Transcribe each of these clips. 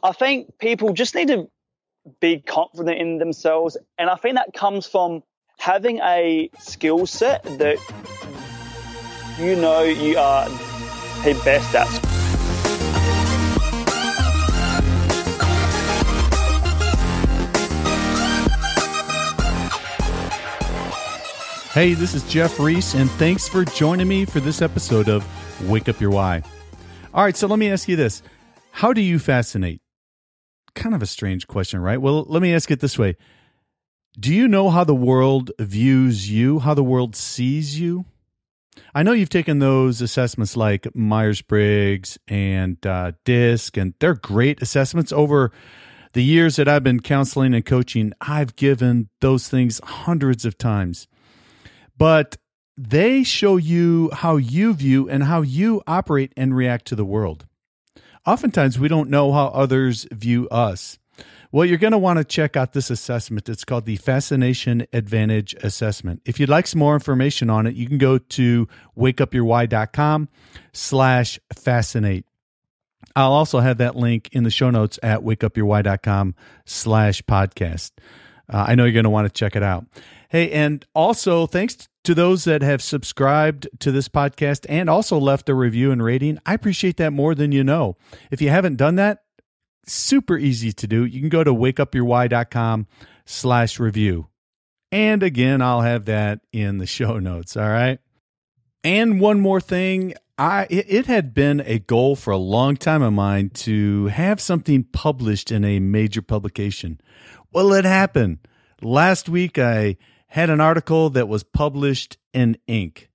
I think people just need to be confident in themselves. And I think that comes from having a skill set that you know you are the best at. Hey, this is Jeff Reese, and thanks for joining me for this episode of Wake Up Your Why. All right, so let me ask you this. How do you fascinate? Kind of a strange question, right? Well, let me ask it this way. Do you know how the world views you, how the world sees you? I know you've taken those assessments like Myers-Briggs and DISC, and they're great assessments. Over the years that I've been counseling and coaching, I've given those things hundreds of times. But they show you how you view and how you operate and react to the world. Oftentimes, we don't know how others view us. Well, you're going to want to check out this assessment. It's called the Fascination Advantage Assessment. If you'd like some more information on it, you can go to wakeupyourwhy.com/fascinate. I'll also have that link in the show notes at wakeupyourwhy.com/podcast. I know you're going to want to check it out. Hey, and also thanks to those that have subscribed to this podcast and also left a review and rating. I appreciate that more than you know. If you haven't done that, super easy to do. You can go to wakeupyourwhy.com/review. And again, I'll have that in the show notes. All right. And one more thing. It had been a goal for a long time of mine to have something published in a major publication. Well, it happened. Last week, I had an article that was published in Inc.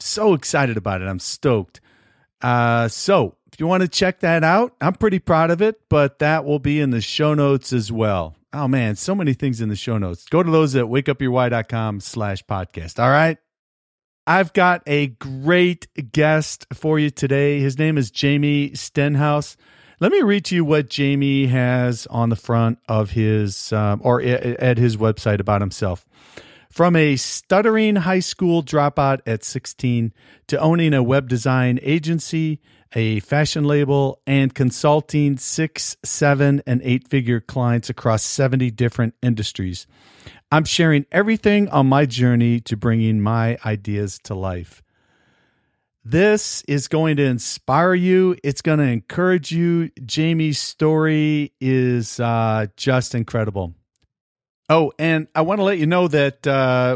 So excited about it. I'm stoked. So if you want to check that out, I'm pretty proud of it, but that will be in the show notes as well. Oh man, so many things in the show notes. Go to those at wakeupyourwhy.com/podcast. All right. I've got a great guest for you today. His name is Jamie Stenhouse. Let me read to you what Jamie has on the front of his, or at his website about himself. From a stuttering high school dropout at 16 to owning a web design agency, a fashion label, and consulting 6, 7, and 8-figure clients across 70 different industries, I'm sharing everything on my journey to bringing my ideas to life. This is going to inspire you. It's going to encourage you. Jamie's story is just incredible. Oh, and I want to let you know that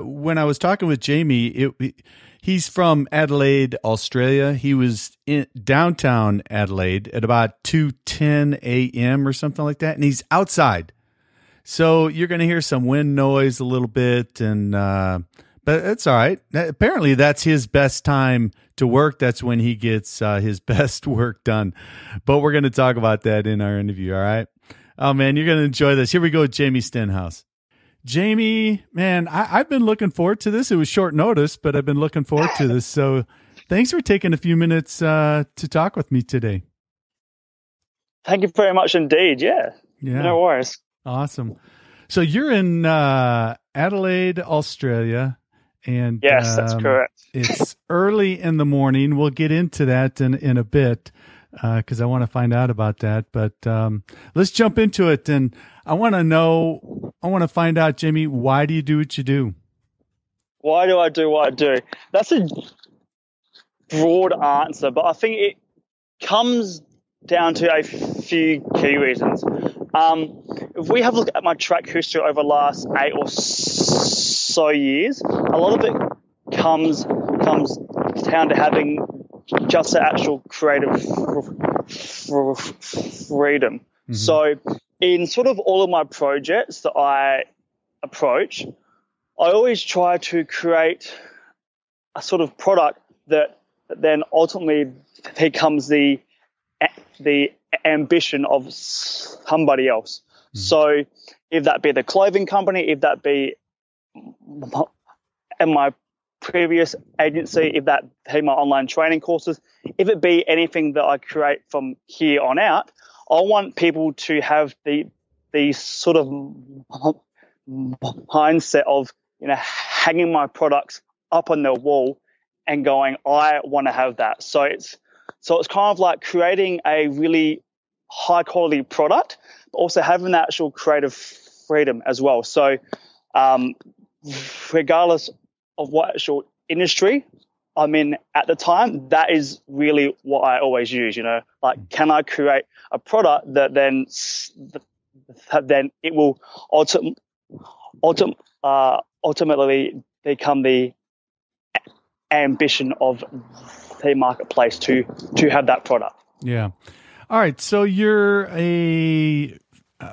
when I was talking with Jamie, he's from Adelaide, Australia. He was in downtown Adelaide at about 2:10 a.m. or something like that, and he's outside. So you're going to hear some wind noise a little bit, and but it's all right. Apparently, that's his best time to work. That's when he gets his best work done. But we're going to talk about that in our interview, all right? Oh, man, you're going to enjoy this. Here we go, Jamie Stenhouse. Jamie, man, I've been looking forward to this. It was short notice, but I've been looking forward to this. So thanks for taking a few minutes to talk with me today. Thank you very much indeed. Yeah. No worries. Awesome. So you're in Adelaide, Australia. And yes, that's correct. It's early in the morning. We'll get into that in a bit because I want to find out about that. But let's jump into it. And I want to find out, Jamie, why do you do what you do? Why do I do what I do? That's a broad answer, but I think it comes down to a few key reasons. If we have a look at my track history over the last 8 or so years, a lot of it comes down to having just the actual creative freedom. Mm-hmm. So in sort of all of my projects that I approach, I always try to create a sort of product that then ultimately becomes the ambition of somebody else. Mm-hmm. So if that be the clothing company, if that be in my previous agency, if that be my online training courses, if it be anything that I create from here on out, I want people to have the sort of mindset of, hanging my products up on their wall and going, I want to have that. So it's kind of like creating a really high quality product, but also having that actual creative freedom as well. So, regardless of what actual industry I'm in at the time, that is really what I always use. Like, can I create a product that then it will ultimately become the ambition of the marketplace to have that product. Yeah. All right. So you're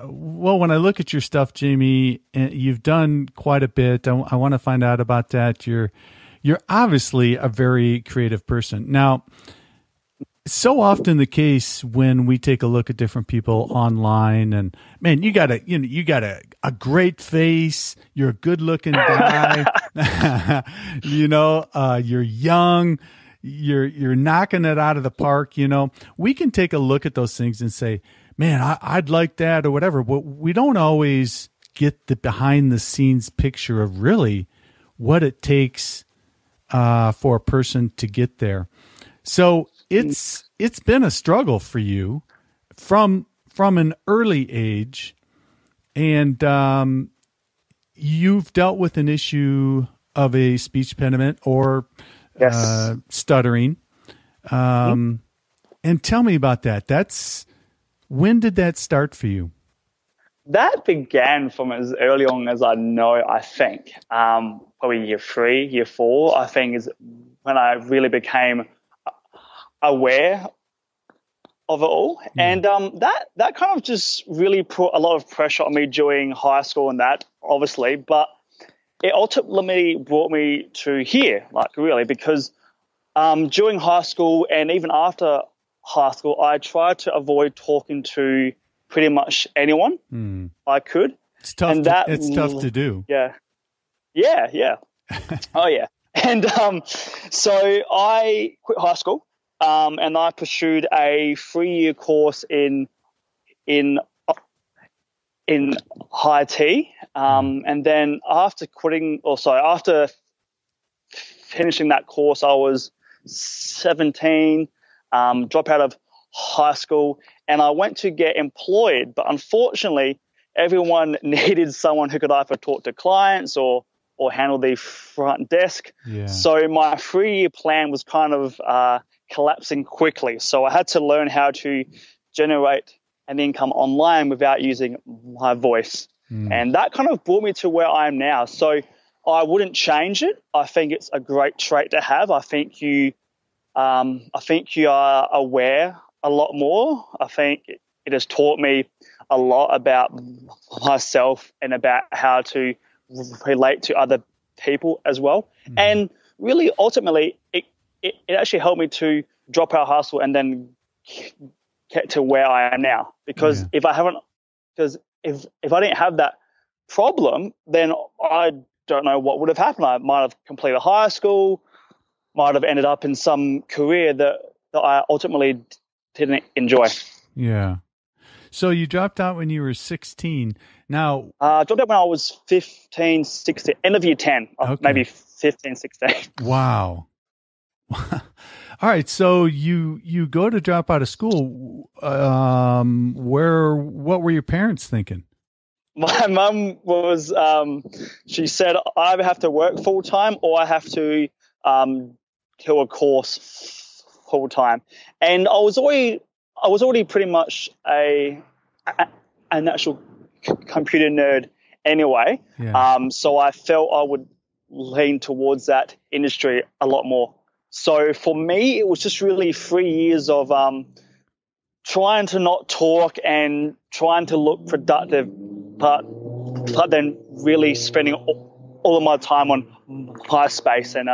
well, when I look at your stuff, Jamie, you've done quite a bit. I want to find out about that. You're obviously a very creative person. Now, so often the case when we take a look at different people online, and man, you got a great face. You're a good looking guy. You're young. You're knocking it out of the park. We can take a look at those things and say, man, I'd like that or whatever. But we don't always get the behind the scenes picture of really what it takes for a person to get there. So it's been a struggle for you from an early age, and you've dealt with an issue of a speech impediment or stuttering. And tell me about that. When did that start for you? That began from as early on as I know, I think. Probably year 3, year 4, I think, is when I really became aware of it all. And that kind of just really put a lot of pressure on me during high school and that, obviously. But it ultimately brought me to here, like, really, because during high school and even after high school, I tried to avoid talking to pretty much anyone I could. It's tough. And it's tough to do. Yeah. Oh, yeah. And so I quit high school, and I pursued a 3-year course in high tea. And then after finishing that course, I was 17, drop out of high school, and I went to get employed. But unfortunately, everyone needed someone who could either talk to clients or handle the front desk. Yeah. So my 3-year plan was kind of collapsing quickly. So I had to learn how to generate an income online without using my voice. And that kind of brought me to where I am now. So I wouldn't change it. I think it's a great trait to have. I think you are aware a lot more. I think it has taught me a lot about myself and about how to relate to other people as well. And really, ultimately, it actually helped me to drop out of high school and then get to where I am now. Because if I didn't have that problem, then I don't know what would have happened. I might have completed high school, might have ended up in some career that I ultimately didn't enjoy. Yeah. So you dropped out when you were 16. Now, dropped out when I was 15, 16, end of year 10, maybe 15, 16. Wow. All right. So you go to drop out of school. What were your parents thinking? My mum was, she said, I either have to work full time or I have to do a course full time. And I was already pretty much an actual computer nerd anyway. Yeah. So I felt I would lean towards that industry a lot more. So for me, it was just really 3 years of trying to not talk and trying to look productive, but then really spending all of my time on MySpace and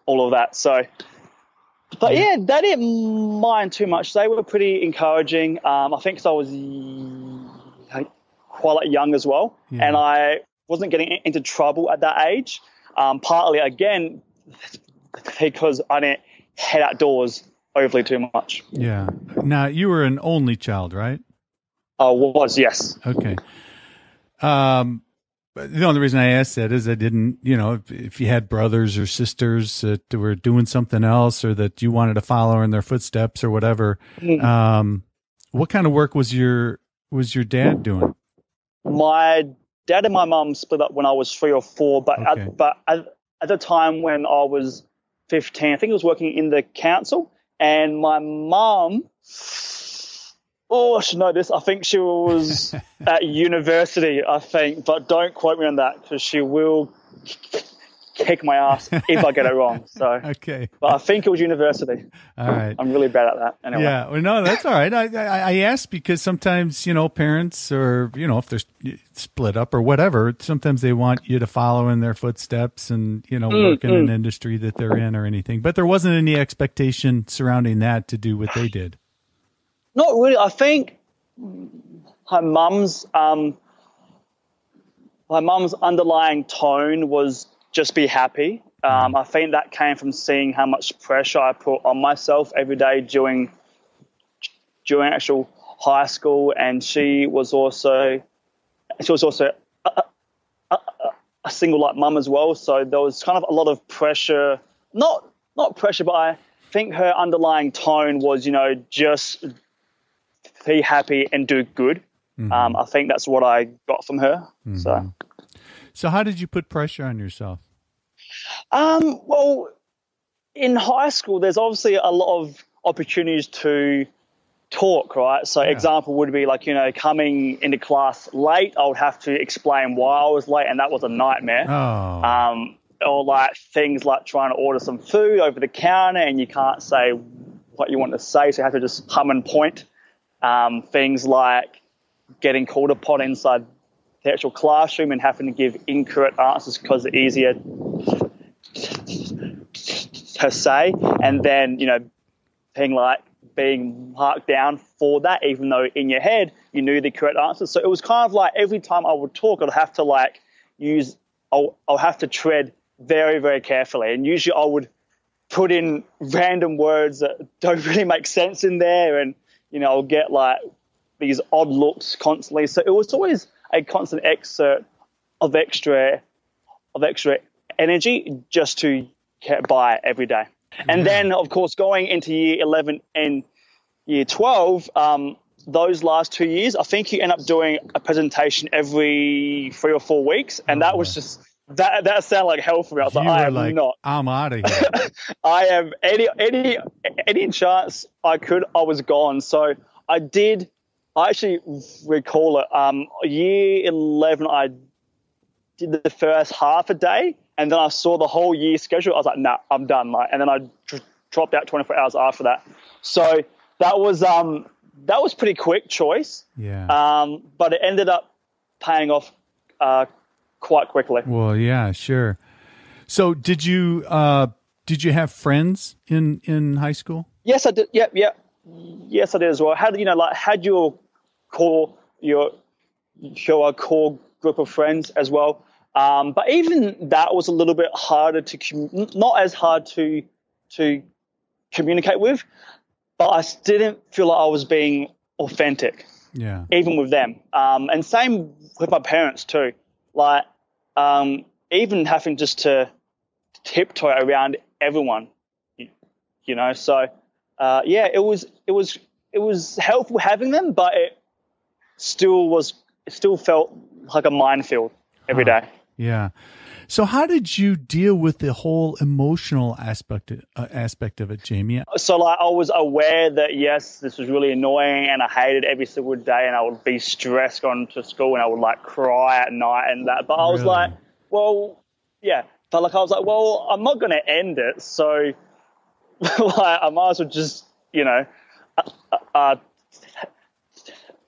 all of that. So, but yeah, they didn't mind too much. They were pretty encouraging. I think because I was quite young as well, and I wasn't getting into trouble at that age. Partly again because I didn't head outdoors overly too much. Yeah. Now you were an only child, right? I was, yes. Okay. The only reason I asked that is I didn't, if you had brothers or sisters that were doing something else or that you wanted to follow in their footsteps or whatever. What kind of work was your dad doing? My dad and my mum split up when I was 3 or 4, but Okay. at the time when I was 15, I think I was working in the council, and my mum, oh, I should know this. I think she was at university, I think, but don't quote me on that because she will kick my ass if I get it wrong. So, Okay. but I think it was university. All right. I'm really bad at that. Anyway. Yeah. Well, no, that's all right. I asked because sometimes, parents or, if they're split up or whatever, sometimes they want you to follow in their footsteps and, work in an industry that they're in or anything. But there wasn't any expectation surrounding that to do what they did. Not really. I think my mum's underlying tone was just be happy. I think that came from seeing how much pressure I put on myself every day during actual high school, and she was also a single like mum as well. So there was kind of a lot of pressure, not pressure, but I think her underlying tone was, just be happy and do good. Mm-hmm. I think that's what I got from her. Mm-hmm. So how did you put pressure on yourself? Well, in high school, there's obviously a lot of opportunities to talk, right? So example would be like, coming into class late, I would have to explain why I was late, and that was a nightmare. Oh. Or like things like trying to order some food over the counter and you can't say what you want to say, so you have to just hum and point. Things like getting called upon inside the actual classroom and having to give incorrect answers because it's easier to say, and then being marked down for that, even though in your head you knew the correct answer. So it was kind of like every time I would talk, I'll have to tread very, very carefully, and usually I would put in random words that don't really make sense in there, and I'll get like these odd looks constantly. So it was always a constant excerpt of extra energy just to get by every day. And then, of course, going into year 11 and year 12, those last 2 years, I think you end up doing a presentation every 3 or 4 weeks. And that was just, that sounded like hell for me. I was I'm out of here. I am any chance I could, I was gone. So I actually recall it. Year 11, I did the first half a day, and then I saw the whole year schedule. I was like, nah, I'm done. And then I dropped out 24 hours after that. So that was pretty quick choice. Yeah. But it ended up paying off quite quickly. Well, yeah, sure. So did you have friends in high school? Yes, I did. Yep. Yes, I did as well. Had your core group of friends as well. But even that was a little bit harder not as hard to communicate with, but I didn't feel like I was being authentic. Yeah. Even with them. And same with my parents too. Like, even having just to tiptoe around everyone, So, it was helpful having them, but it still felt like a minefield every day. Yeah. So how did you deal with the whole emotional aspect of it, Jamie? So I was aware that, yes, this was really annoying and I hated it every single day, and I would be stressed going to school and I would cry at night and that. But I was like, well, yeah. But I was like, well, I'm not going to end it. So I might as well just,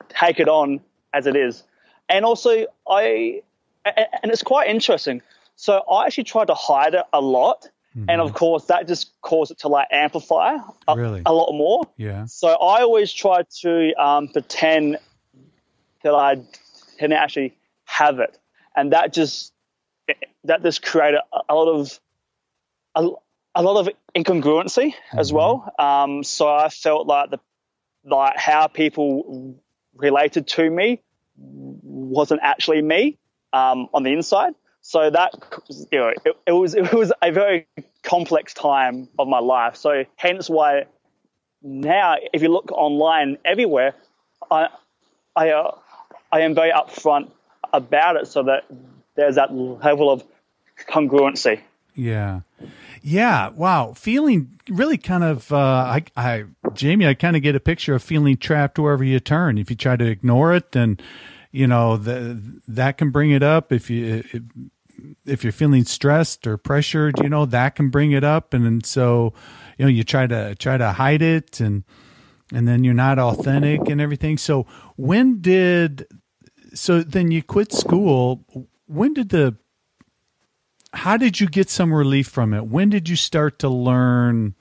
take it on as it is. And also and it's quite interesting. So I actually tried to hide it a lot. Mm-hmm. And of course that just caused it to amplify a lot more. Yeah. So I always tried to pretend that I didn't actually have it. And that just created a lot of incongruency as well. So I felt like how people related to me wasn't actually me on the inside. So that it was a very complex time of my life. So hence why now, if you look online everywhere, I I I am very upfront about it, so that there's that level of congruency. Yeah. Yeah. Wow. Feeling really kind of, Jamie, I kind of get a picture of feeling trapped wherever you turn. If you try to ignore it, then, that can bring it up. If you're feeling stressed or pressured, that can bring it up. And then so, you try to hide it, and then you're not authentic and everything. So then you quit school. How did you get some relief from it? When did you start to learn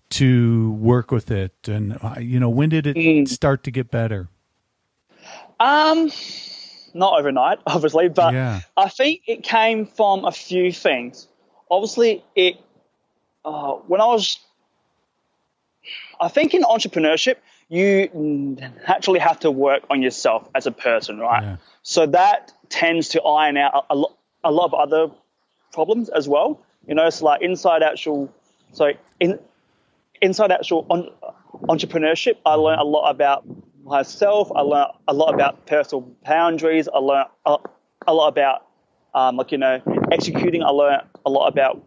to work with it? And, when did it start to get better? Not overnight, obviously, but Yeah. I think it came from a few things. Obviously, I think in entrepreneurship, you naturally have to work on yourself as a person, right? Yeah. So that tends to iron out a lot of other problems as well. It's like inside actual entrepreneurship, I learned a lot about myself. I learned a lot about personal boundaries. I learned a lot about executing. I learned a lot about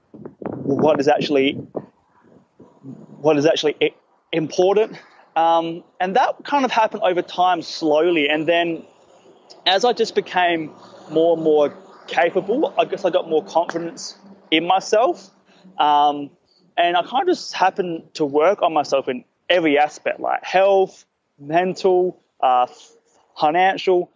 what is actually important, and that kind of happened over time, slowly. And then as I just became more and more capable, I guess I got more confidence in myself, and I kind of just happened to work on myself in every aspect, like health, mental, financial,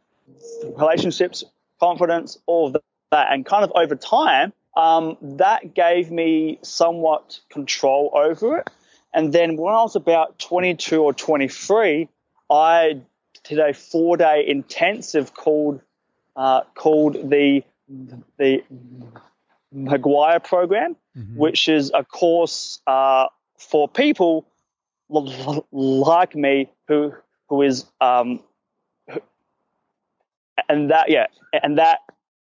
relationships, confidence, all of that. And kind of over time, that gave me somewhat control over it. And then when I was about 22 or 23, I did a 4-day intensive called the Maguire program, which is a course for people like me who is and that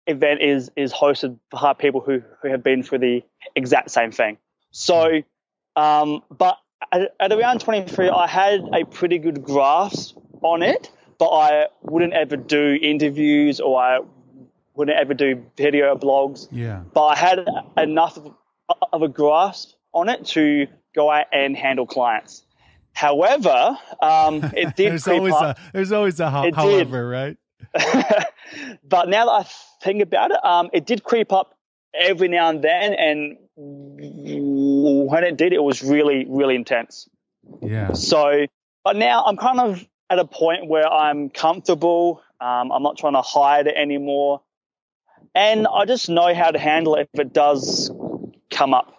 event is hosted by people who have been through the exact same thing. So but at around 23, I had a pretty good grasp on it, but I wouldn't ever do interviews, or I wouldn't ever do video blogs. Yeah. But I had enough of a grasp on it to go out and handle clients. However, it did there's always a however, right? But now that I think about it, it did creep up every now and then, and when it did, it was really, really intense. Yeah. So, but now I'm kind of at a point where I'm comfortable. I'm not trying to hide it anymore, and I just know how to handle it if it does come up.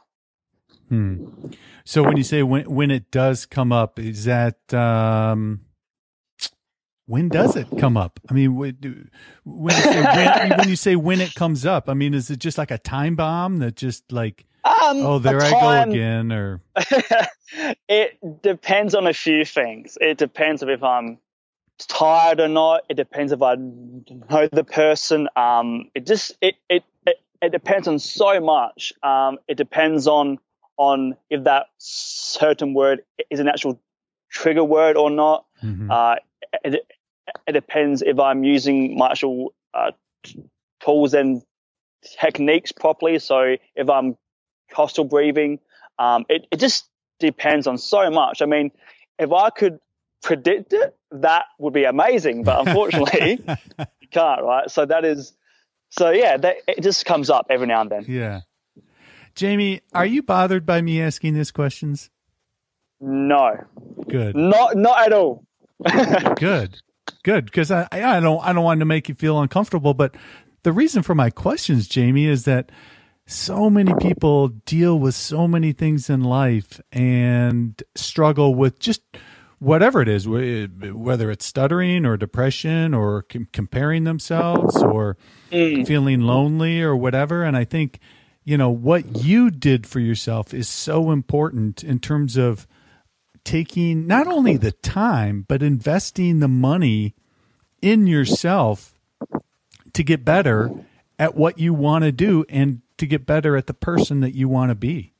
So when you say when it does come up, is that when does it come up? I mean, when you say when it comes up, I mean, is it just like a time bomb that just like, there I go again, or? It depends on a few things. It depends if I'm tired or not. It depends if I know the person. It depends on so much. It depends on if that certain word is an actual trigger word or not. It depends if I'm using my actual tools and techniques properly. So if I'm coastal breathing, it just depends on so much. I mean, if I could predict it, that would be amazing. But unfortunately, you can't, right? It just comes up every now and then. Yeah. Jamie, are you bothered by me asking these questions? No. Good. Not at all. Good. Because I don't want to make you feel uncomfortable, but the reason for my questions, Jamie, is that so many people deal with so many things in life and struggle with just whatever it is, whether it's stuttering or depression or comparing themselves or feeling lonely or whatever. And I think, what you did for yourself is so important in terms of taking not only the time, but investing the money in yourself to get better at what you want to do and to get better at the person that you want to be.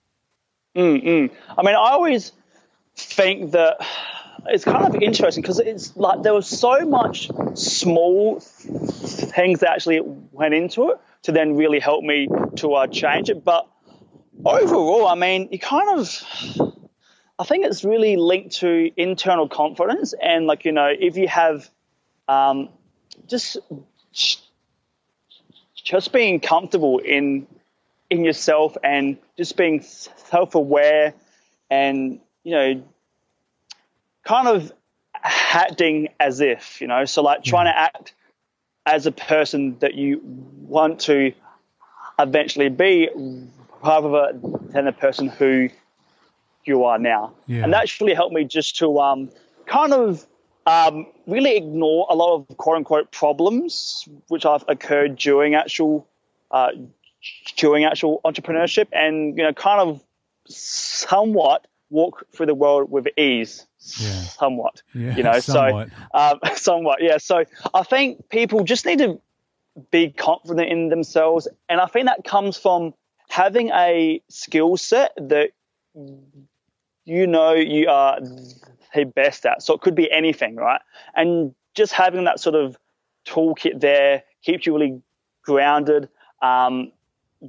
I mean, I always think that it's kind of interesting because it's like there was so much small things that actually went into it to then really help me to change it. But overall, I mean, I think it's really linked to internal confidence and, like, if you have just being comfortable in yourself and just being self-aware and, kind of acting as if, so like trying to act as a person that you want to eventually be rather than the person who you are now. Yeah. And that actually helped me just to kind of really ignore a lot of quote unquote problems which have occurred during actual entrepreneurship, and kind of somewhat walk through the world with ease. Somewhat. Somewhat. Somewhat, yeah. So I think people just need to be confident in themselves, and I think that comes from having a skill set that you are the best at. So it could be anything, right? And just having that sort of toolkit there keeps you really grounded,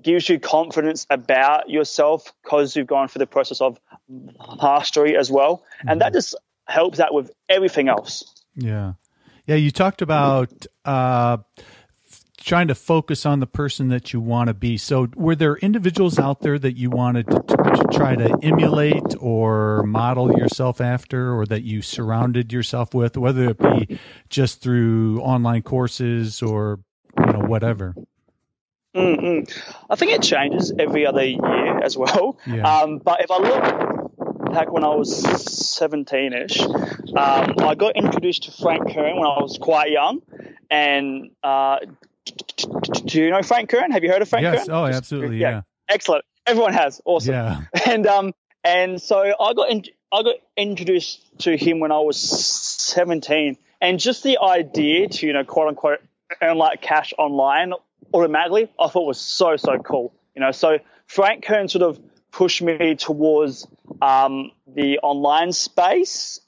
gives you confidence about yourself because you've gone through the process of mastery as well. Mm-hmm. And that just helps out with everything else. Yeah. Yeah, you talked about trying to focus on the person that you want to be. So were there individuals out there that you wanted to try to emulate or model yourself after, or that you surrounded yourself with, whether it be just through online courses or whatever? I think it changes every other year as well. Yeah. But if I look back when I was 17-ish, I got introduced to Frank Kern when I was quite young. And do you know Frank Kern? Have you heard of Frank Kern? Yes. Oh, absolutely. Yeah. Excellent. Everyone has. Awesome. Yeah. And so I got introduced to him when I was 17, and just the idea to quote unquote earn like cash online automatically, I thought was so cool. So Frank Kern sort of pushed me towards the online space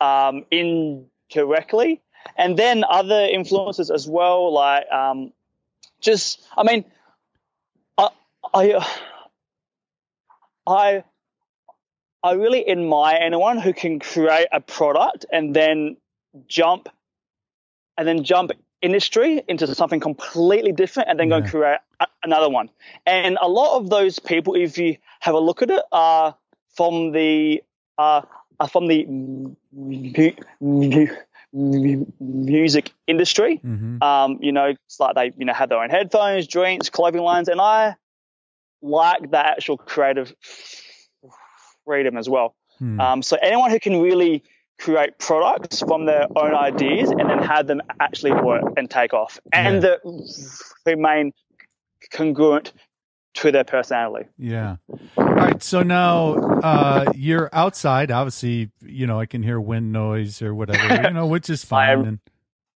indirectly, and then other influences as well, like I really admire anyone who can create a product and then jump industry into something completely different and then go and create another one. And a lot of those people, if you have a look at it, are from the music industry. Mm-hmm. It's like they have their own headphones, drinks, clothing lines, and I like that actual creative freedom as well. So anyone who can really create products from their own ideas and then have them actually work and take off, and that remain congruent to their personality. Yeah. All right. So now you're outside. Obviously, I can hear wind noise or whatever, which is fine.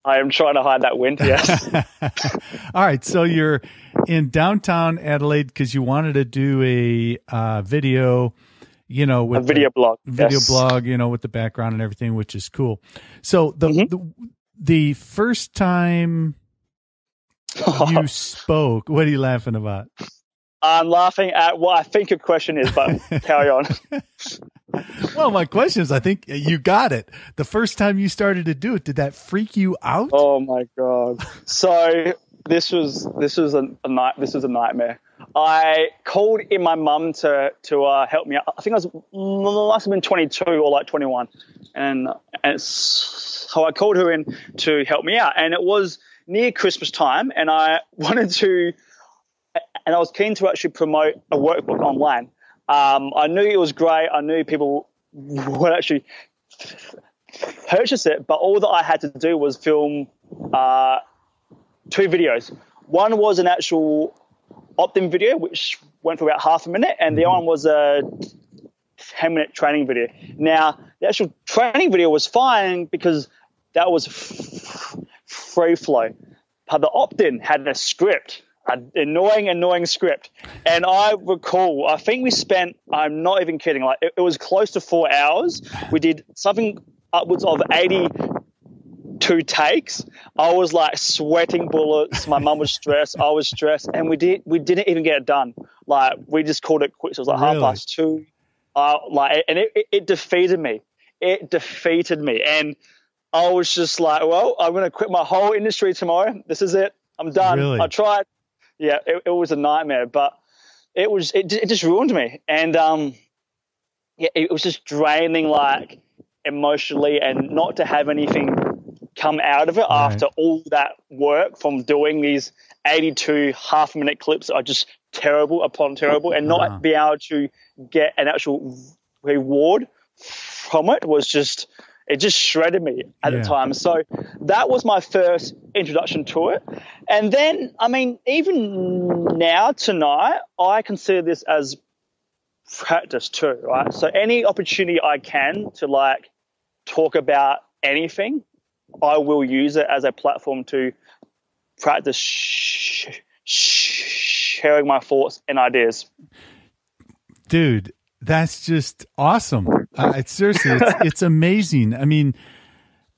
I am trying to hide that wind, yes. All right. So you're in downtown Adelaide because you wanted to do a video, with a video blog, with the background and everything, which is cool. So the first time you spoke, what are you laughing about? I'm laughing at what I think your question is, but carry on. Well, my question is, I think you got it. The first time you started to do it, did that freak you out? Oh my God. So this was a nightmare. I called in my mum to help me out. I think I must have been 22 or like 21. And so I called her in to help me out. And it was near Christmas time, and I was keen to actually promote a workbook online. I knew it was great. I knew people would actually purchase it, but all that I had to do was film 2 videos. One was an actual opt-in video, which went for about half a minute, and the other one was a 10-minute training video. Now, the actual training video was fine because that was free flow, but the opt-in had a script, an annoying script. And I recall, I think we spent, I'm not even kidding, like it was close to 4 hours. We did something upwards of 82 takes. I was like sweating bullets. My mum was stressed. I was stressed, and we didn't even get it done. Like, we just called it quits. It was like Really? 2:30. And it defeated me. It defeated me, and I was just like, well, I'm going to quit my whole industry tomorrow. This is it. I'm done. Really? I tried. Yeah, it was a nightmare, but it just ruined me, and it was just draining, like, emotionally, and not to have anything come out of it after all that work from doing these 82 half-minute clips that are just terrible upon terrible, and not be able to get an actual reward from it was just, it just shredded me at the time. So that was my first introduction to it. And then, I mean, even now, tonight, I consider this as practice too, right? So any opportunity I can to, like, talk about anything, I will use it as a platform to practice sharing my thoughts and ideas. Dude, that's just awesome. It's seriously, it's amazing. I mean,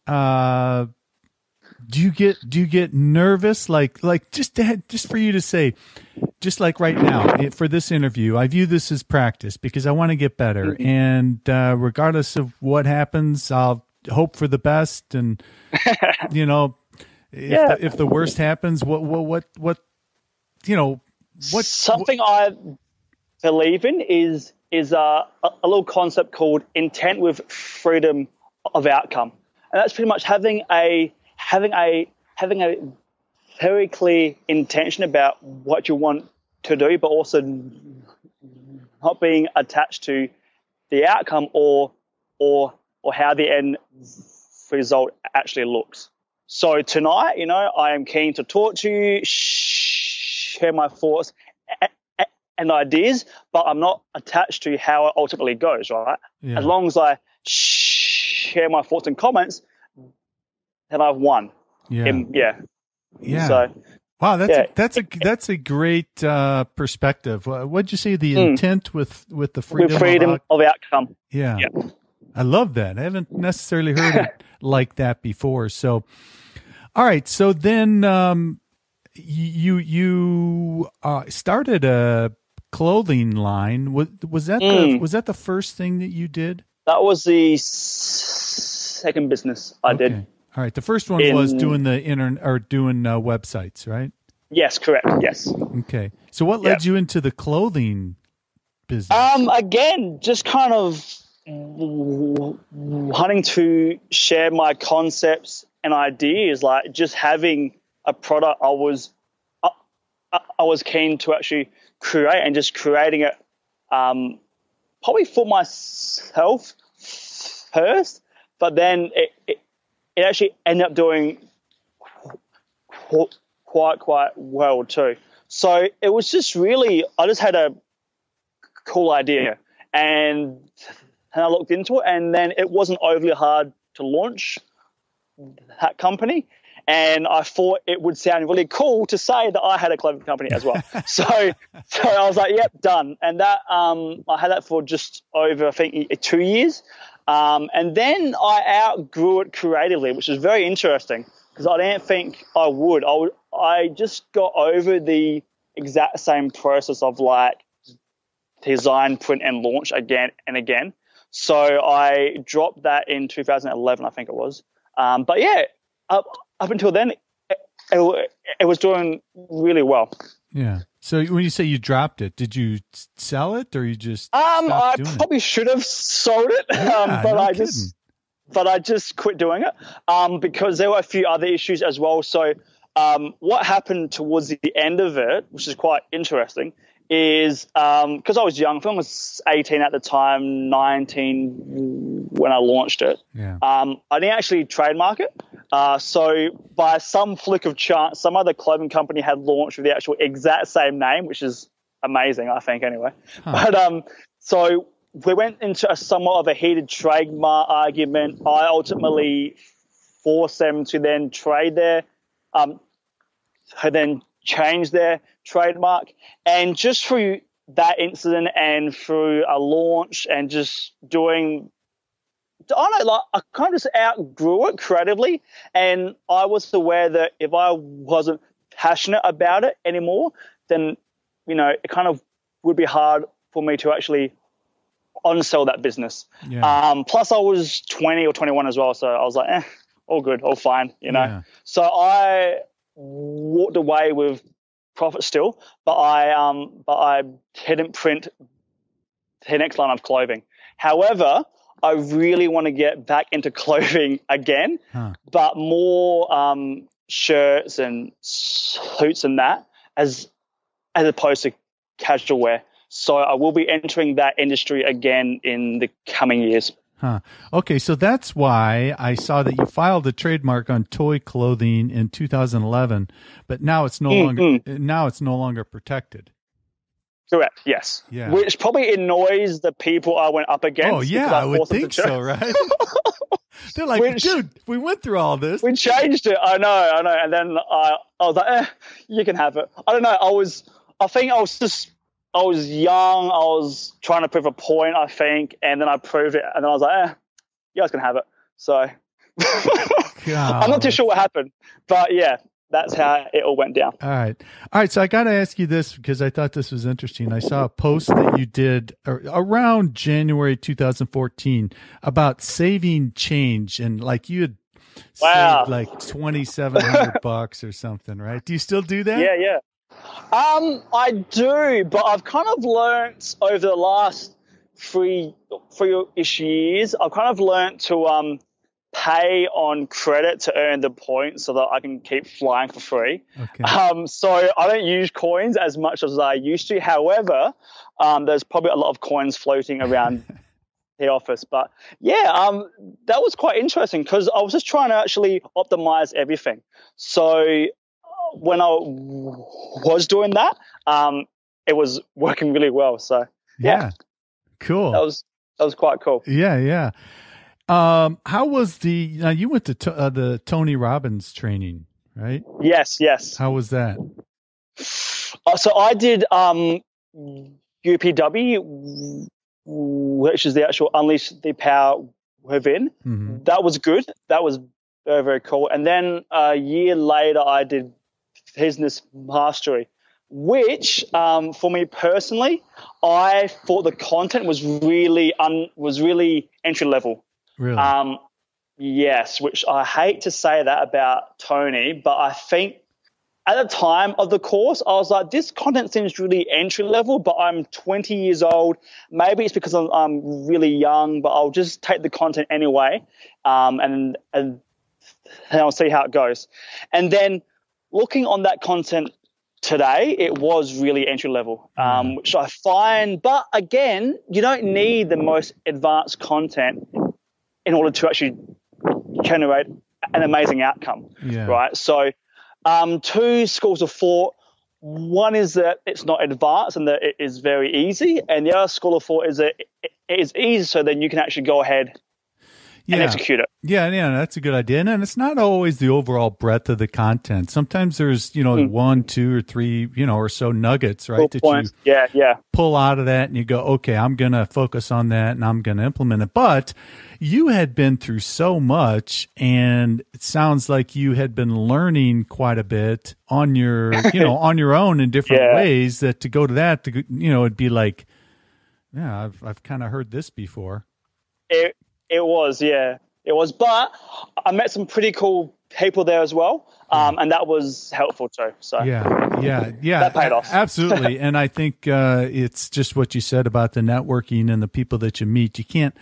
do you get nervous? Like just for you to say, just like right now for this interview, I view this as practice because I want to get better. Mm-hmm. And regardless of what happens, I'll hope for the best. And you know, if the worst happens, what something I believe in is a little concept called intent with freedom of outcome, and that's pretty much having a very clear intention about what you want to do, but also not being attached to the outcome or how the end result actually looks. So tonight, you know, I am keen to talk to you, share my thoughts and ideas, but I'm not attached to how it ultimately goes, right? Yeah. As long as I share my thoughts and comments, then I've won. Yeah. So, wow, that's a great perspective. What'd you say? The intent with the freedom of outcome. Yeah. I love that. I haven't necessarily heard it like that before. So, all right. So then, you started a clothing line. Was that the first thing that you did? That was the second business I did. All right. The first one was doing the doing websites, right? Yes, correct. Yes. Okay. So what led you into the clothing business? Again, just kind of wanting to share my concepts and ideas, like just having a product I was keen to actually create, and just creating it probably for myself first, but then it actually ended up doing quite well too. So it was just really, I just had a cool idea, and I looked into it, and then it wasn't overly hard to launch that company. And I thought it would sound really cool to say that I had a clothing company as well. so I was like, yep, done. And that I had that for just over, I think, 2 years. And then I outgrew it creatively, which was very interesting because I didn't think I would. I just got over the exact same process of, like, design, print, and launch again and again. So I dropped that in 2011, I think it was. But yeah, up until then, it was doing really well. Yeah. So when you say you dropped it, did you sell it, or you just I probably should have sold it, but I just quit doing it because there were a few other issues as well. So what happened towards the end of it, which is quite interesting, is because I was young. I think I was 18 at the time, 19 when I launched it. Yeah. I didn't actually trademark it. So by some flick of chance, some other clothing company had launched with the actual exact same name, which is amazing, I think, anyway. Huh. But so we went into somewhat of a heated trademark argument. I ultimately forced them to then trade then change their trademark. And just through that incident and through a launch and just doing I don't know, like I kind of just outgrew it creatively, and I was aware that if I wasn't passionate about it anymore, then it kind of would be hard for me to actually on-sell that business. Yeah. Plus, I was 20 or 21 as well, so I was like, all good, all fine, Yeah. So I walked away with profit still, but I didn't print the next line of clothing. However, I really want to get back into clothing again, but more shirts and suits and that as opposed to casual wear. So I will be entering that industry again in the coming years. Okay, so that's why I saw that you filed a trademark on toy clothing in 2011, but now it's no longer protected. Correct. Yes. Yeah. Which probably annoys the people I went up against. Oh yeah, I would think so, right? They're like, dude, we went through all this. We changed it. I know. And then I was like, you can have it. I don't know. I was young. I was trying to prove a point, I think, and then I proved it, and then I was like, you guys can have it. So I'm not too sure what happened, but yeah, that's how it all went down. All right. So I got to ask you this because I thought this was interesting. I saw a post that you did around January 2014 about saving change, and like you had saved like $2,700 or something, right? Do you still do that? Yeah. I do, but I've kind of learnt over the last three-ish years, I've kind of learnt to pay on credit to earn the points so that I can keep flying for free. Okay. So I don't use coins as much as I used to. However, there's probably a lot of coins floating around the office. But yeah, that was quite interesting because I was just trying to actually optimize everything. So when I was doing that, it was working really well. So yeah. Cool. That was quite cool. Yeah. How was you went to the Tony Robbins training, right? Yes. How was that? So I did UPW, which is the actual Unleash the Power Within. Mm-hmm. That was good. That was very, very cool. And then a year later, I did Business Mastery, which for me personally, I thought the content was really entry level. Really? Yes, which I hate to say that about Tony, but I think at the time of the course, I was like, this content seems really entry level, but I'm 20 years old. Maybe it's because I'm really young, but I'll just take the content anyway, and I'll see how it goes. And then looking on that content today, it was really entry level, which I find. But again, you don't need the most advanced content in order to actually generate an amazing outcome, right? So two schools of thought. One is that it's not advanced and that it is very easy. And the other school of thought is that it is easy, so then you can actually go ahead and execute it. Yeah, that's a good idea. And it's not always the overall breadth of the content. Sometimes there's, 1, 2, or 3, or so nuggets, right? That you pull out of that and you go, okay, I'm going to focus on that and I'm going to implement it. But you had been through so much, and it sounds like you had been learning quite a bit on your, on your own in different ways, that to go to that, it'd be like, yeah, I've kind of heard this before. It was, it was. But I met some pretty cool people there as well, and that was helpful too. So yeah, that paid off. Absolutely. And I think it's just what you said about the networking and the people that you meet. You can't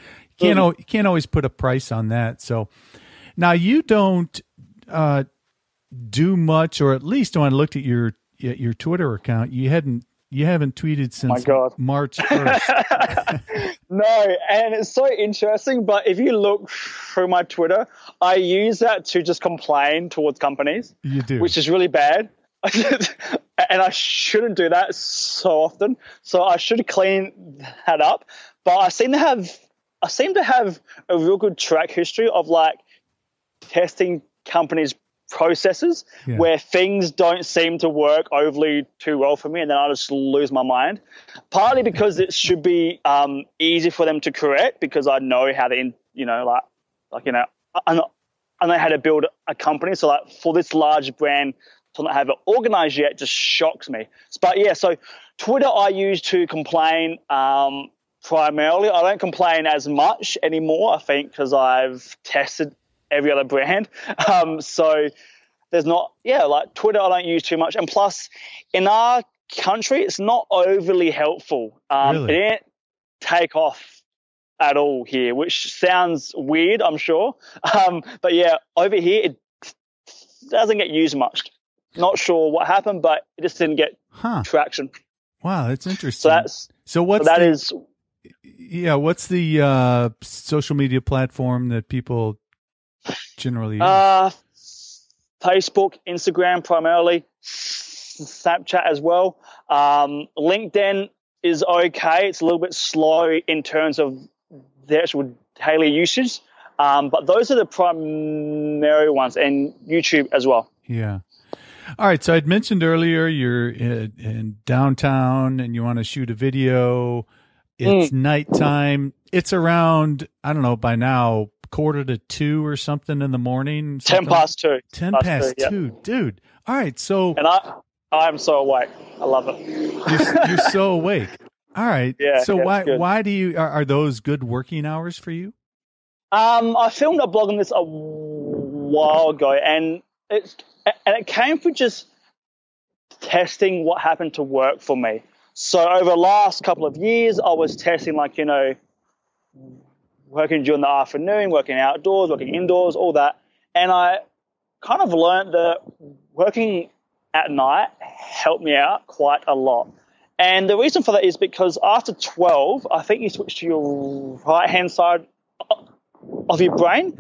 always put a price on that. So now you don't do much, or at least when I looked at your Twitter account, you haven't tweeted since March 1st. No, and it's so interesting, but if you look through my Twitter, I use that to just complain towards companies. You do. Which is really bad. And I shouldn't do that so often. So I should clean that up. But I seem to have a real good track history of like testing companies' processes where things don't seem to work overly too well for me, and then I just lose my mind. Partly because it should be easy for them to correct, because I know how to like, you know, I know how to build a company. So like for this large brand to not have it organized yet just shocks me. But yeah, so Twitter I use to complain primarily. I don't complain as much anymore, I think, because I've tested every other brand. So there's not, like Twitter I don't use too much. And plus, in our country, it's not overly helpful. Really? It didn't take off at all here, which sounds weird, I'm sure. But yeah, over here, it doesn't get used much. Not sure what happened, but it just didn't get traction. Wow, that's interesting. What's the social media platform that people generally use? Facebook, Instagram primarily, Snapchat as well. LinkedIn is okay. It's a little bit slow in terms of the actual daily usage. But those are the primary ones, and YouTube as well. Yeah. All right. So I'd mentioned earlier you're in downtown and you want to shoot a video. It's nighttime. It's around, I don't know, by now, 1:45 or something in the morning. 10 past 2. 10 past 2. Yep. Dude. All right. So. And I'm so awake. I love it. You're so awake. All right. Yeah. So why do you, are those good working hours for you? I filmed a blog on this a while ago, and it came from just testing what happened to work for me. So over the last couple of years, I was testing, like, you know, working during the afternoon, working outdoors, working indoors, all that. And I kind of learned that working at night helped me out quite a lot. And the reason for that is because after 12, I think you switch to your right-hand side of your brain,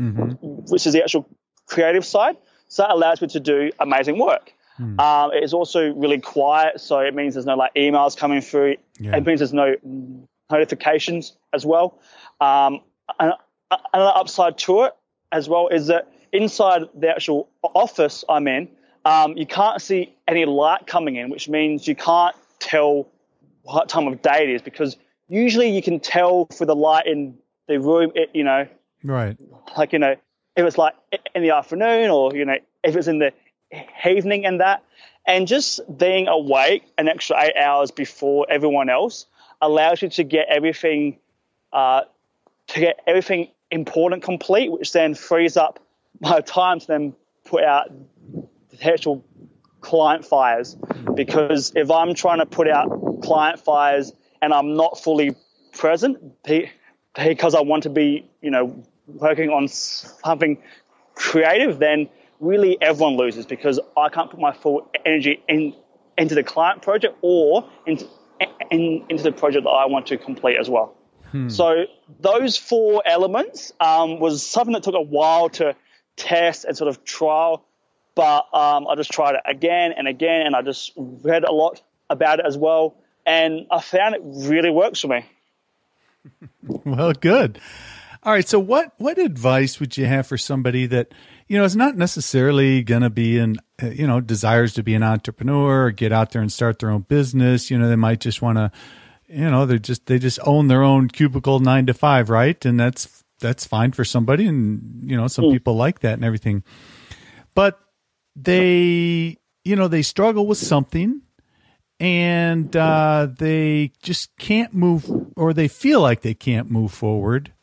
which is the actual creative side. So that allows me to do amazing work. It is also really quiet, so it means there's no like emails coming through. Yeah. It means there's no notifications as well. And another upside to it as well is that inside the actual office I'm in, you can't see any light coming in, which means you can't tell what time of day it is, because usually you can tell for the light in the room, right? Like, you know, if it's like in the afternoon, or, you know, if it's in the evening and that. And just being awake an extra 8 hours before everyone else allows you to get everything important complete, which then frees up my time to then put out the actual client fires. Because if I'm trying to put out client fires and I'm not fully present because I want to be, you know, working on something creative, then really everyone loses, because I can't put my full energy into the client project or into the project that I want to complete as well. So those 4 elements was something that took a while to test and sort of trial, but I just tried it again and again, and I just read a lot about it as well, and I found it really works for me. Well, good. All right. So what advice would you have for somebody that, you know, is not necessarily going to be desires to be an entrepreneur or get out there and start their own business? You know, they might just want to, you know, they just own their own cubicle 9 to 5, right? And that's fine for somebody. And, you know, some people like that and everything, but they struggle with something, and they just can't move, or they feel like they can't move forward.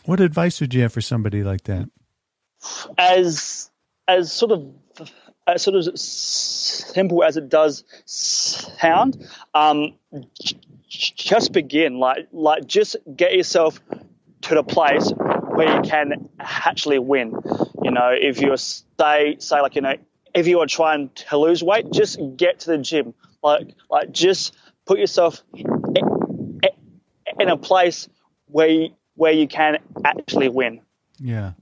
What advice would you have for somebody like that? As sort of simple as it does sound, just begin. Like just get yourself to the place where you can actually win. You know, if you're say like, you know, if you are trying to lose weight, just get to the gym. Like just put yourself in a place where you can actually win. Yeah.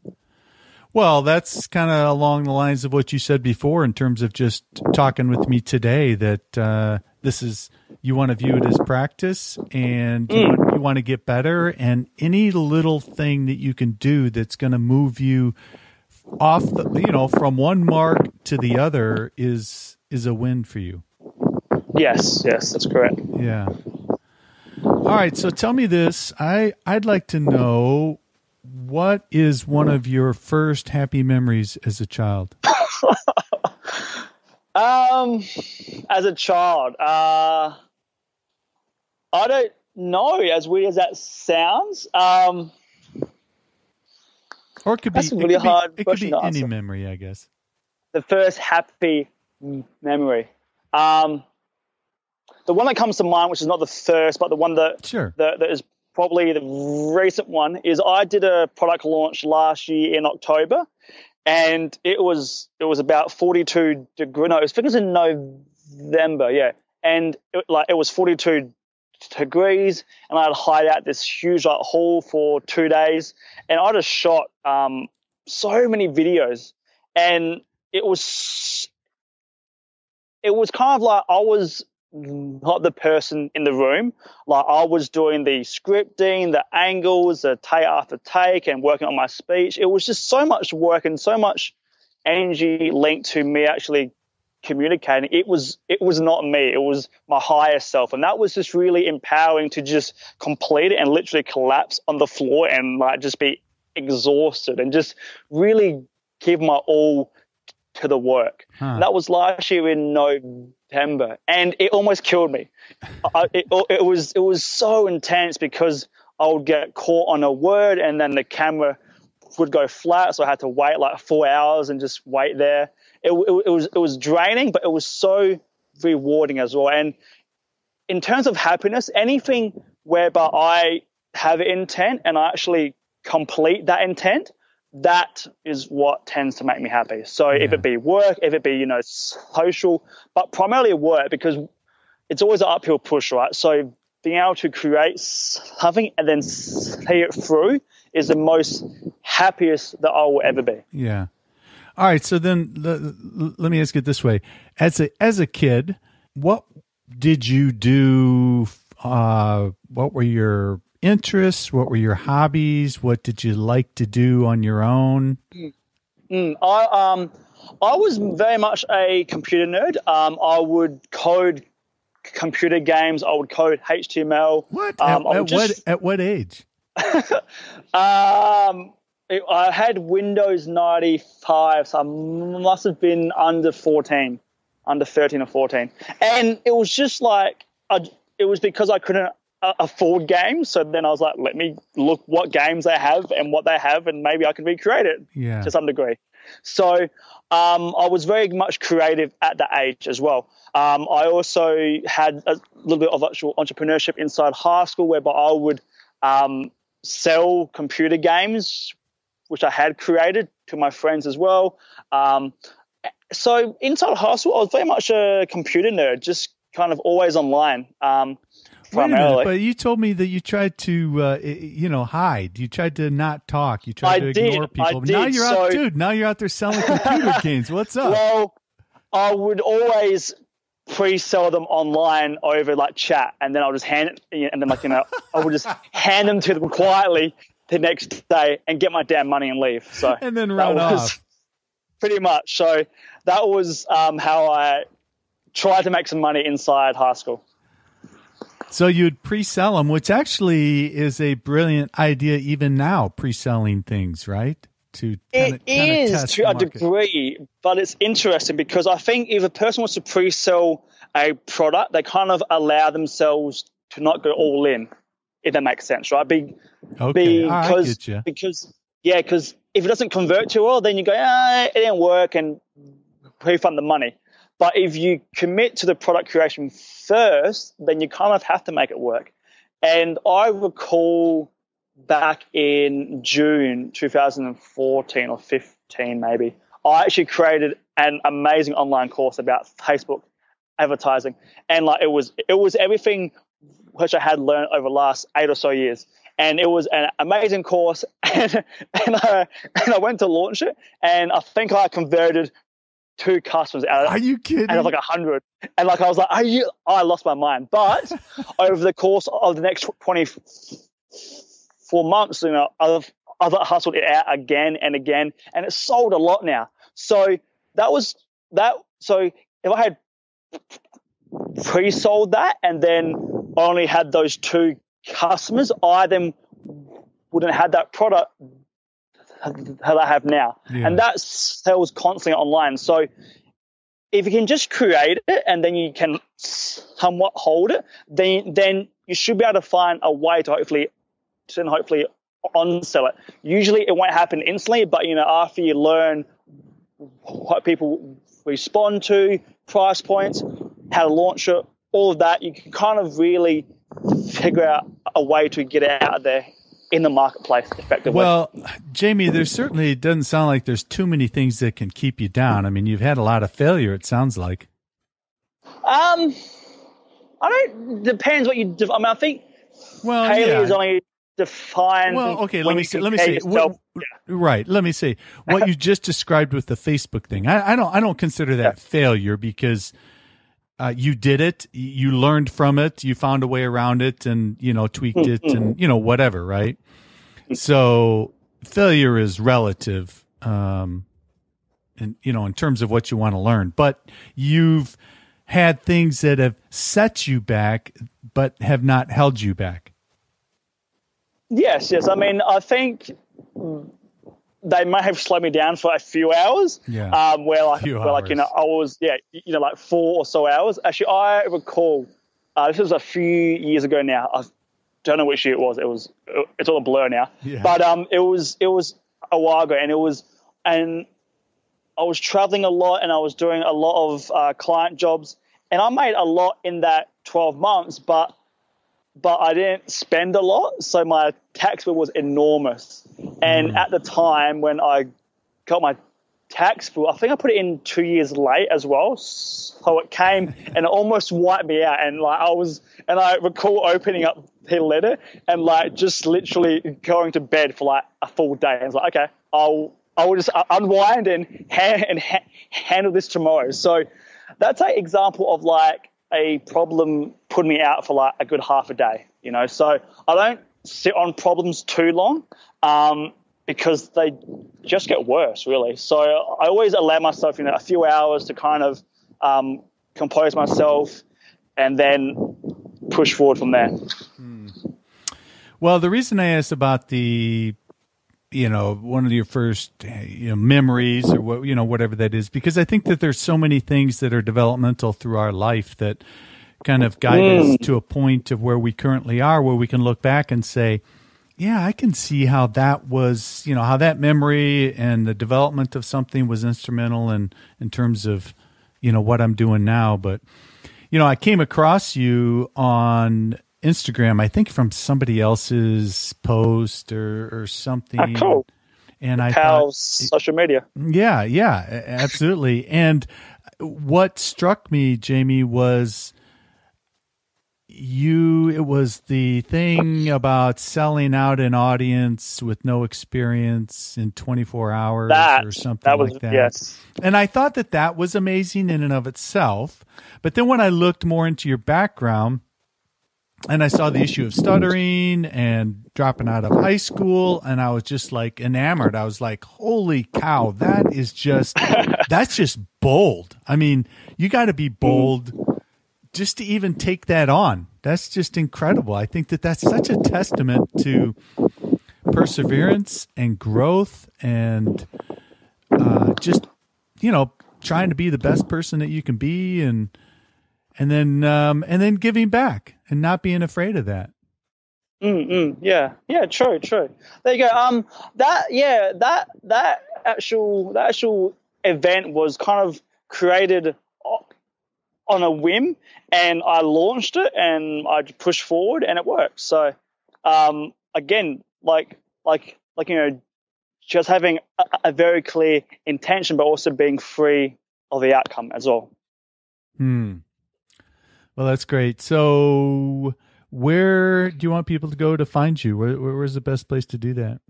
Well, that's kind of along the lines of what you said before in terms of just talking with me today, that you want to view it as practice, and you want to get better, and any little thing that you can do that's going to move you off from one mark to the other is a win for you. Yes, that's correct. Yeah. All right. So tell me this. I'd like to know, what is one of your first happy memories as a child? As a child, I don't know, as weird as that sounds. Or it could That's be a really hard it could question be to any answer. memory, I guess. The first happy memory. The one that comes to mind, which is not the first, but the one that Sure. that is probably the recent one, is I did a product launch last year in October, and it was about 42 degrees. No, I think it was in November, yeah, and it was 42 degrees, and I had to hide out this huge hall for 2 days, and I just shot so many videos, and it was kind of like I was not the person in the room. Like I was doing the scripting, the angles, the take after take, and working on my speech. It was just so much work and so much energy linked to me actually communicating. It was not me. It was my higher self, and that was just really empowering to just complete it and literally collapse on the floor and like just be exhausted and just really give my all to the work. And that was last year in November, and it almost killed me. It was so intense because I would get caught on a word and then the camera would go flat, so I had to wait like 4 hours and just wait there. It was draining, but it was so rewarding as well. And in terms of happiness, anything whereby I have intent and I actually complete that intent, that is what tends to make me happy. So if it be work, if it be, social, but primarily work, because it's always an uphill push, right? So being able to create something and then see it through is the most happiest that I will ever be. Yeah. All right. So then let me ask it this way. As a kid, what did you do? What were your interests? What were your hobbies? What did you like to do on your own? I was very much a computer nerd. I would code computer games. I would code HTML. What? At what age? I had Windows 95, so I must have been under 13 or 14. And it was just like, it was because I couldn't afford games. So then I was like, let me look what games they have and what they have, and maybe I can recreate it to some degree. So I was very much creative at that age as well. I also had a little bit of actual entrepreneurship inside high school, whereby I would sell computer games, which I had created, to my friends as well. So inside high school, I was very much a computer nerd, just kind of always online. Wait a minute, but you told me that you tried to, hide. You tried to not talk. You tried to ignore people. Now you're out there selling computer games. What's up? Well, I would always pre-sell them online over like chat, and then I'll just hand it, and then I would just hand them to them quietly the next day and get my damn money and leave. So and then run off. Pretty much. So that was how I tried to make some money inside high school. So you'd pre-sell them, which actually is a brilliant idea even now, pre-selling things, right? It is to a degree, but it's interesting because I think if a person wants to pre-sell a product, they kind of allow themselves to not go all in, if that makes sense, right? Because if it doesn't convert too well, then you go, it didn't work, and refund the money. But if you commit to the product creation first, then you kind of have to make it work. And I recall back in June 2014 or 15 maybe, I actually created an amazing online course about Facebook advertising. And it was everything which I had learned over the last 8 or so years. And it was an amazing course, and I went to launch it, and I think I converted 2 customers out of, Are you kidding? Out of 100. And I was like, I lost my mind. But over the course of the next 24 months, I've hustled it out again and again, and it's sold a lot now. So that was that. So if I had pre-sold that and then only had those 2 customers, I then wouldn't have had that product I have now. Yeah. And that sells constantly online. So if you can just create it and then you can somewhat hold it, then you should be able to find a way to hopefully on-sell it. Usually it won't happen instantly, but after you learn what people respond to, price points, how to launch it, all of that, you can kind of really figure out a way to get it out there in the marketplace effectively. Well, Jamie, there certainly doesn't sound like there's too many things that can keep you down. I mean, you've had a lot of failure, it sounds like. Depends what you, I think failure is only defined. Well, okay, let me say. Right. Let me say what you just described with the Facebook thing. I don't consider that failure because you did it, you learned from it, you found a way around it, and tweaked it, and whatever. Right. So failure is relative, and in terms of what you want to learn. But you've had things that have set you back, but have not held you back. Yes. I mean, I think they may have slowed me down for a few hours. Yeah. I was, like 4 or so hours. Actually, I recall, this was a few years ago now. I don't know which year it was. It's all a blur now. Yeah. But it was a while ago, and I was traveling a lot, and I was doing a lot of client jobs, and I made a lot in that 12 months, but I didn't spend a lot, so my tax bill was enormous. And at the time when I got my tax bill, I think I put it in 2 years late as well, so it came and it almost wiped me out. And I recall opening up the letter and just literally going to bed for a full day. I was like, okay, I will just unwind and handle this tomorrow. So that's an example of a problem put me out for a good half a day, So I don't sit on problems too long because they just get worse, really. So I always allow myself, a few hours to kind of compose myself and then push forward from there. Well, the reason I asked about the one of your first, memories or whatever that is, because I think that there's so many things that are developmental through our life that kind of guide us to a point of where we currently are, where we can look back and say, yeah, I can see how that was, how that memory and the development of something was instrumental in terms of, what I'm doing now. But, I came across you on Instagram, I think from somebody else's post or something. Oh, cool. And I thought, social media. Yeah, absolutely. And what struck me, Jamie, was it was the thing about selling out an audience with no experience in 24 hours or something like that. Yes. And I thought that was amazing in and of itself. But then when I looked more into your background, and I saw the issue of stuttering and dropping out of high school, and I was just enamored. I was like, holy cow, that's just bold. I mean, you got to be bold just to even take that on. That's just incredible. I think that's such a testament to perseverance and growth and just, trying to be the best person that you can be and then giving back and not being afraid of that. Yeah, true. There you go. That actual event was kind of created on a whim, and I launched it and I pushed forward and it worked. So, again, just having a very clear intention, but also being free of the outcome as well. Well, that's great. So where do you want people to go to find you? Where's the best place to do that?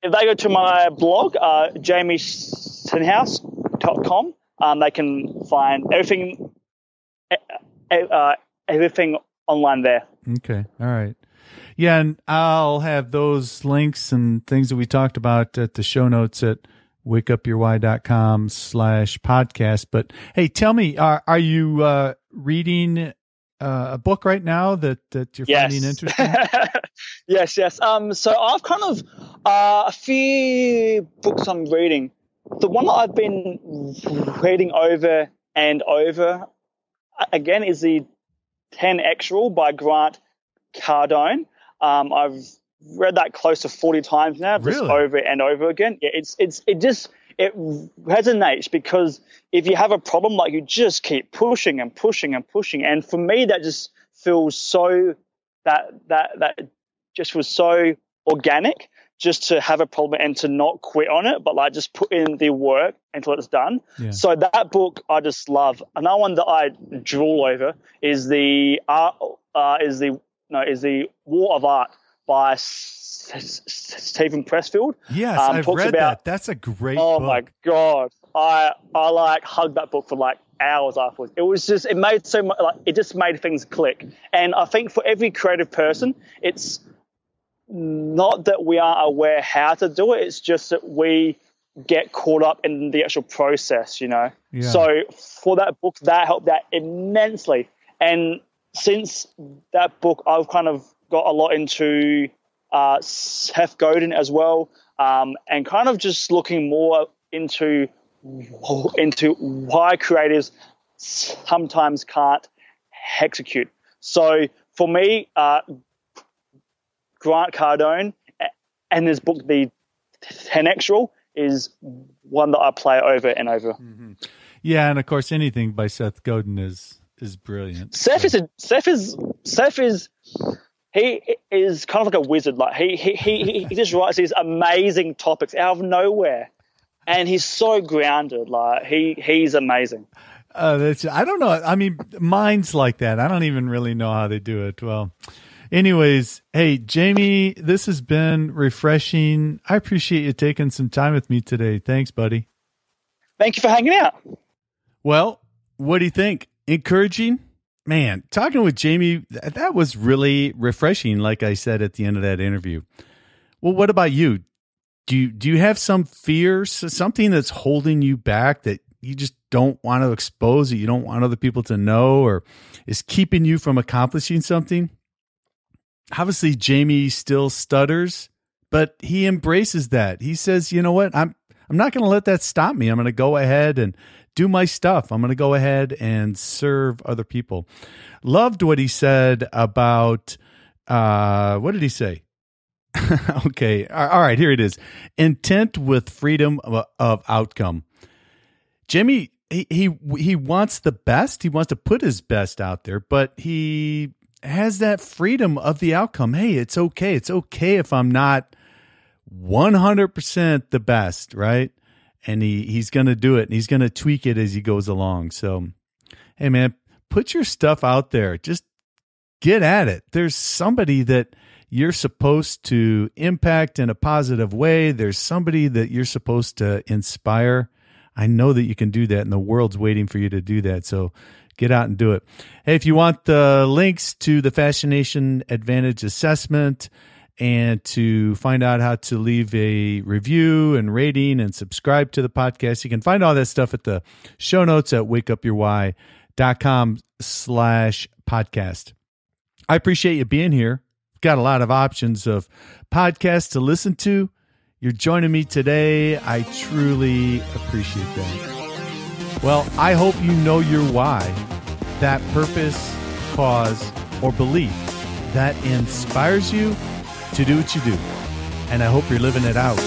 If they go to my blog, jamiestenhouse.com, they can find everything online there. Okay. All right. Yeah, and I'll have those links and things that we talked about at the show notes at wakeupyourwhy.com/podcast. But hey, tell me, are you reading a book right now that you're finding interesting? Yes. So I've kind of a few books I'm reading. The one that I've been reading over and over again is the 10X Rule by Grant Cardone. I've read that close to 40 times now, just over and over again. Yeah, it resonates, because if you have a problem, like, you just keep pushing and pushing and pushing. And for me, that just feels so that just was so organic, just to have a problem and to not quit on it, but like just put in the work until it's done. Yeah. So that book I just love. Another one that I drool over is the War of Art by Stephen Pressfield. Yes, I've read that. That's a great book. Oh my God. I like hugged that book for like hours afterwards. It was just, it made so much, like, it just made things click. And I think for every creative person, it's not that we are aware how to do it. It's just that we get caught up in the actual process, you know? Yeah. So for that book, that helped out immensely. And since that book, I've kind of got a lot into Seth Godin as well, and kind of just looking more into why creatives sometimes can't execute. So for me, Grant Cardone and his book, The 10X Rule, is one that I play over and over. Mm-hmm. Yeah, and of course, anything by Seth Godin is brilliant. Seth is he is kind of like a wizard. Like he just writes these amazing topics out of nowhere, and he's so grounded. Like he's amazing. I don't know. I mean, minds like that, I don't even really know how they do it. Well, anyways, hey, Jamie, this has been refreshing. I appreciate you taking some time with me today. Thanks, buddy. Thank you for hanging out. Well, what do you think? Encouraging? Man, talking with Jamie, that was really refreshing, like I said at the end of that interview. Well, what about you? Do you have some fears, something that's holding you back that you just don't want to expose, that you don't want other people to know, or is keeping you from accomplishing something? Obviously, Jamie still stutters, but he embraces that. He says, you know what? I'm not going to let that stop me. I'm going to go ahead and do my stuff. I'm going to go ahead and serve other people. Loved what he said about, what did he say? Okay. All right. Here it is. Intent with freedom of outcome. Jimmy, he wants the best. He wants to put his best out there, but he has that freedom of the outcome. Hey, it's okay. It's okay if I'm not 100% the best, right? And he's going to do it, and he's going to tweak it as he goes along. So, hey, man, put your stuff out there. Just get at it. There's somebody that you're supposed to impact in a positive way. There's somebody that you're supposed to inspire. I know that you can do that, and the world's waiting for you to do that. So get out and do it. Hey, if you want the links to the Fascination Advantage Assessment and to find out how to leave a review and rating and subscribe to the podcast, you can find all that stuff at the show notes at wakeupyourwhy.com/podcast. I appreciate you being here. Got a lot of options of podcasts to listen to. You're joining me today. I truly appreciate that. Well, I hope you know your why, that purpose, cause, or belief that inspires you to do what you do. And I hope you're living it out.